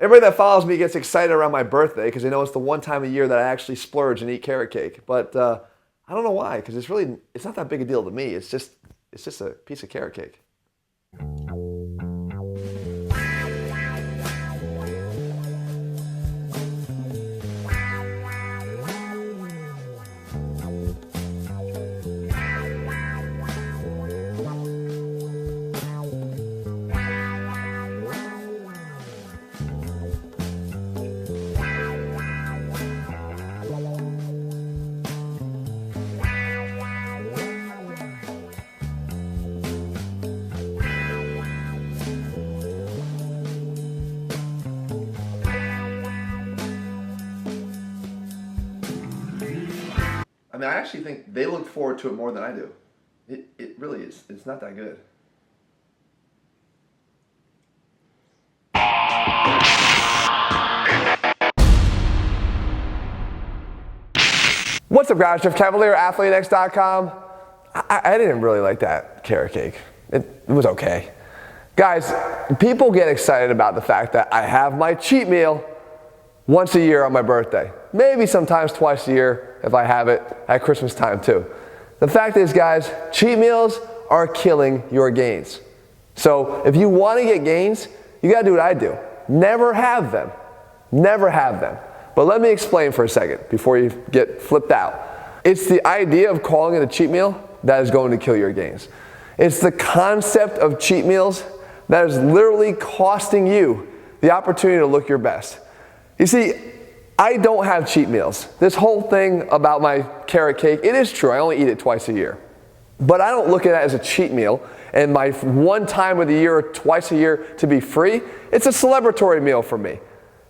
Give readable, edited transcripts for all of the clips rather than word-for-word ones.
Everybody that follows me gets excited around my birthday because they know it's the one time a year that I actually splurge and eat carrot cake. But I don't know why, because it's not that big a deal to me. It's just a piece of carrot cake. I mean, I actually think they look forward to it more than I do. It really is. It's not that good. What's up, guys? Jeff Cavalier, ATHLEAN-X.com. I didn't really like that carrot cake. It was okay. Guys, people get excited about the fact that I have my cheat meal once a year on my birthday. Maybe sometimes twice a year if I have it at Christmas time too. The fact is, guys, cheat meals are killing your gains. So if you want to get gains, you gotta do what I do. Never have them. Never have them. But let me explain for a second before you get flipped out. It's the idea of calling it a cheat meal that is going to kill your gains. It's the concept of cheat meals that is literally costing you the opportunity to look your best. You see, I don't have cheat meals. This whole thing about my carrot cake, it is true, I only eat it twice a year. But I don't look at it as a cheat meal and my one time of the year, twice a year to be free. It's a celebratory meal for me.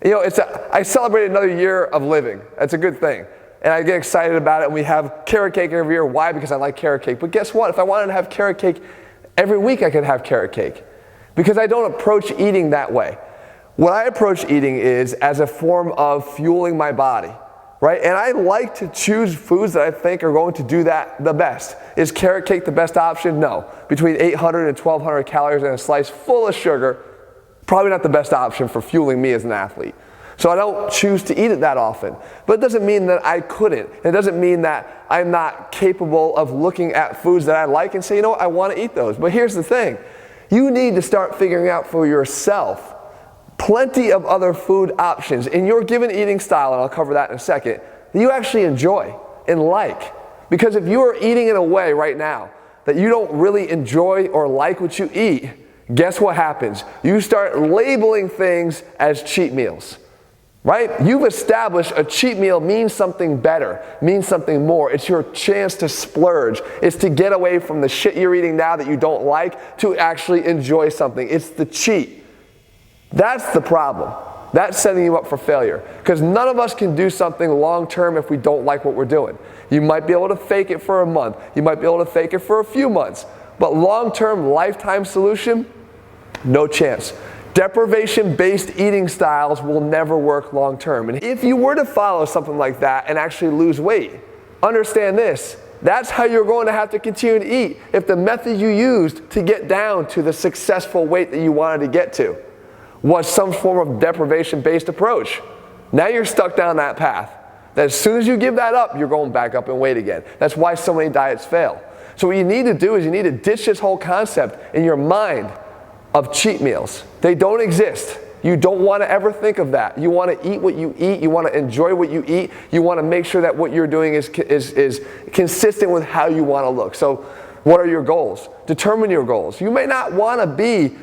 You know, I celebrate another year of living. That's a good thing. And I get excited about it, and we have carrot cake every year. Why? Because I like carrot cake. But guess what? If I wanted to have carrot cake every week, I could have carrot cake. Because I don't approach eating that way. What I approach eating is as a form of fueling my body, right? And I like to choose foods that I think are going to do that the best. Is carrot cake the best option? No. Between 800 and 1,200 calories and a slice full of sugar, probably not the best option for fueling me as an athlete. So I don't choose to eat it that often. But it doesn't mean that I couldn't. It doesn't mean that I'm not capable of looking at foods that I like and say, you know what, I want to eat those. But here's the thing. You need to start figuring out for yourself plenty of other food options in your given eating style, and I'll cover that in a second, that you actually enjoy and like. Because if you are eating in a way right now that you don't really enjoy or like what you eat, guess what happens? You start labeling things as cheat meals. Right? You've established a cheat meal means something better, means something more. It's your chance to splurge. It's to get away from the shit you're eating now that you don't like to actually enjoy something. It's the cheat. That's the problem. That's setting you up for failure. Because none of us can do something long term if we don't like what we're doing. You might be able to fake it for a month. You might be able to fake it for a few months. But long term, lifetime solution, no chance. Deprivation-based eating styles will never work long-term. And if you were to follow something like that and actually lose weight, understand this, that's how you're going to have to continue to eat if the method you used to get down to the successful weight that you wanted to get to was some form of deprivation-based approach. Now you're stuck down that path. That as soon as you give that up, you're going back up in weight again. That's why so many diets fail. So what you need to do is you need to ditch this whole concept in your mind of cheat meals. They don't exist. You don't want to ever think of that. You want to eat what you eat. You want to enjoy what you eat. You want to make sure that what you're doing is consistent with how you want to look. So what are your goals? Determine your goals. You may not want to be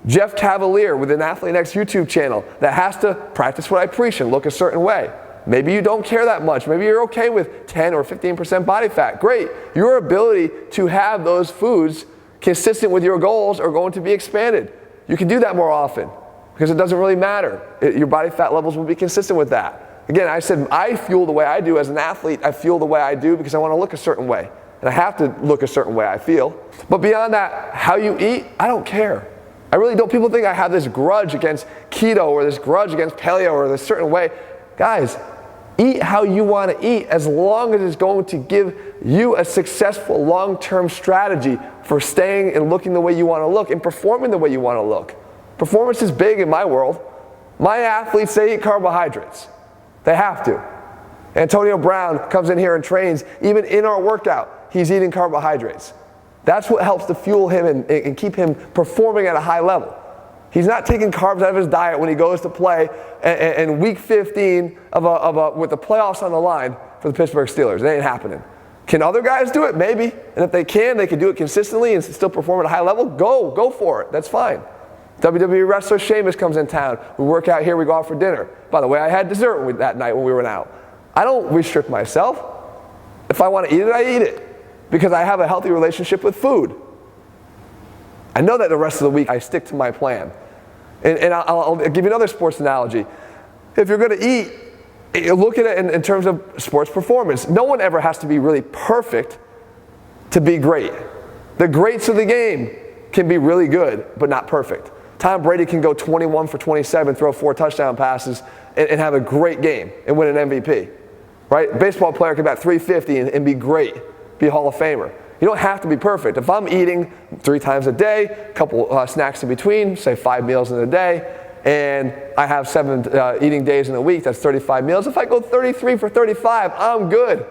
Jeff Cavalier with an ATHLEAN-X YouTube channel that has to practice what I preach and look a certain way. Maybe you don't care that much. Maybe you're okay with 10 or 15% body fat. Great. Your ability to have those foods consistent with your goals are going to be expanded. You can do that more often because it doesn't really matter. Your body fat levels will be consistent with that. Again, I said I fuel the way I do as an athlete. I fuel the way I do because I want to look a certain way. And I have to look a certain way, I feel. But beyond that, how you eat, I don't care. I really don't. People think I have this grudge against keto or this grudge against paleo or this certain way. Guys, eat how you want to eat as long as it's going to give you a successful long-term strategy for staying and looking the way you want to look and performing the way you want to look. Performance is big in my world. My athletes, they eat carbohydrates. They have to. Antonio Brown comes in here and trains. Even in our workout, he's eating carbohydrates. That's what helps to fuel him and keep him performing at a high level. He's not taking carbs out of his diet when he goes to play in week 15 with the playoffs on the line for the Pittsburgh Steelers. It ain't happening. Can other guys do it? Maybe. And if they can do it consistently and still perform at a high level, go for it. That's fine. WWE wrestler Sheamus comes in town. We work out here, we go out for dinner. By the way, I had dessert that night when we went out. I don't restrict myself. If I want to eat it, I eat it. Because I have a healthy relationship with food. I know that the rest of the week I stick to my plan. And I'll give you another sports analogy. If you're going to eat, look at it in terms of sports performance. No one ever has to be really perfect to be great. The greats of the game can be really good, but not perfect. Tom Brady can go 21 for 27, throw 4 touchdown passes, and have a great game and win an MVP. Right? A baseball player can bat 350 and be great, be a Hall of Famer. You don't have to be perfect. If I'm eating 3 times a day, a couple snacks in between, say 5 meals in a day, and I have 7 eating days in a week, that's 35 meals. If I go 33 for 35, I'm good.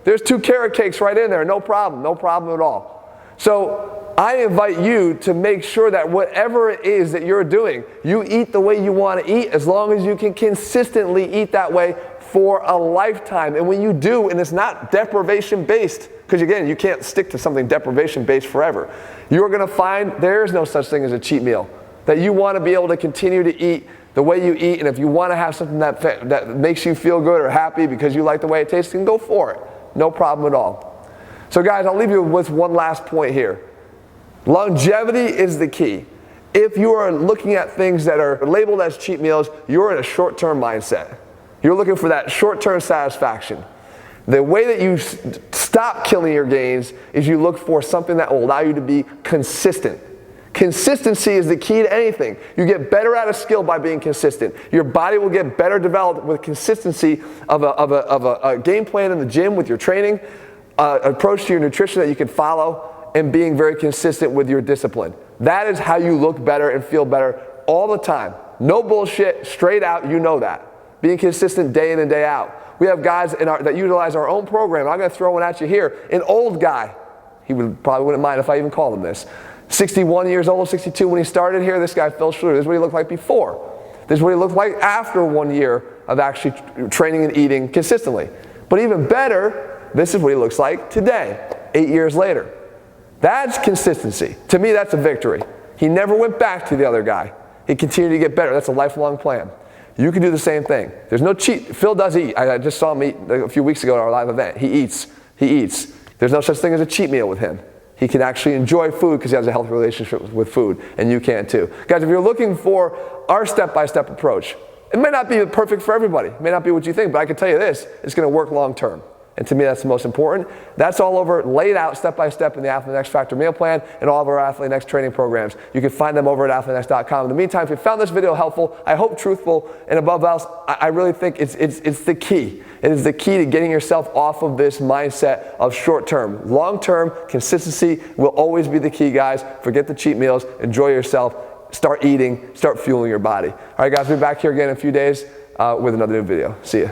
There's 2 carrot cakes right in there, no problem at all. So I invite you to make sure that whatever it is that you're doing, you eat the way you want to eat as long as you can consistently eat that way for a lifetime. And when you do, and it's not deprivation based, because again, you can't stick to something deprivation based forever, you're going to find there's no such thing as a cheat meal. That you want to be able to continue to eat the way you eat, and if you want to have something that makes you feel good or happy because you like the way it tastes, then go for it. No problem at all. So guys, I'll leave you with one last point here. Longevity is the key. If you are looking at things that are labeled as cheat meals, you're in a short-term mindset. You're looking for that short-term satisfaction. The way that you stop killing your gains is you look for something that will allow you to be consistent. Consistency is the key to anything. You get better at a skill by being consistent. Your body will get better developed with consistency of a game plan in the gym with your training, approach to your nutrition that you can follow, and being very consistent with your discipline. That is how you look better and feel better all the time. No bullshit, straight out, you know that. Being consistent day in and day out. We have guys that utilize our own program. I'm going to throw one at you here. An old guy. He probably wouldn't mind if I even called him this. 61 years old, 62 when he started here. This guy, Phil Schluter. This is what he looked like before. This is what he looked like after 1 year of actually training and eating consistently. But even better, this is what he looks like today, 8 years later. That's consistency. To me, that's a victory. He never went back to the other guy. He continued to get better. That's a lifelong plan. You can do the same thing. There's no cheat. Phil does eat. I just saw him eat a few weeks ago at our live event. He eats. There's no such thing as a cheat meal with him. He can actually enjoy food because he has a healthy relationship with food, and you can too. Guys, if you're looking for our step-by-step approach, it may not be perfect for everybody. It may not be what you think, but I can tell you this, it's going to work long term. And to me, that's the most important. That's all over, laid out step-by-step in the ATHLEAN-X Factor meal plan and all of our ATHLEAN-X training programs. You can find them over at ATHLEAN-X.com. In the meantime, if you found this video helpful, I hope truthful, and above all, I really think it's the key. It is the key to getting yourself off of this mindset of short-term. Long-term, consistency will always be the key, guys. Forget the cheat meals. Enjoy yourself. Start eating. Start fueling your body. All right, guys, we'll be back here again in a few days with another new video. See ya.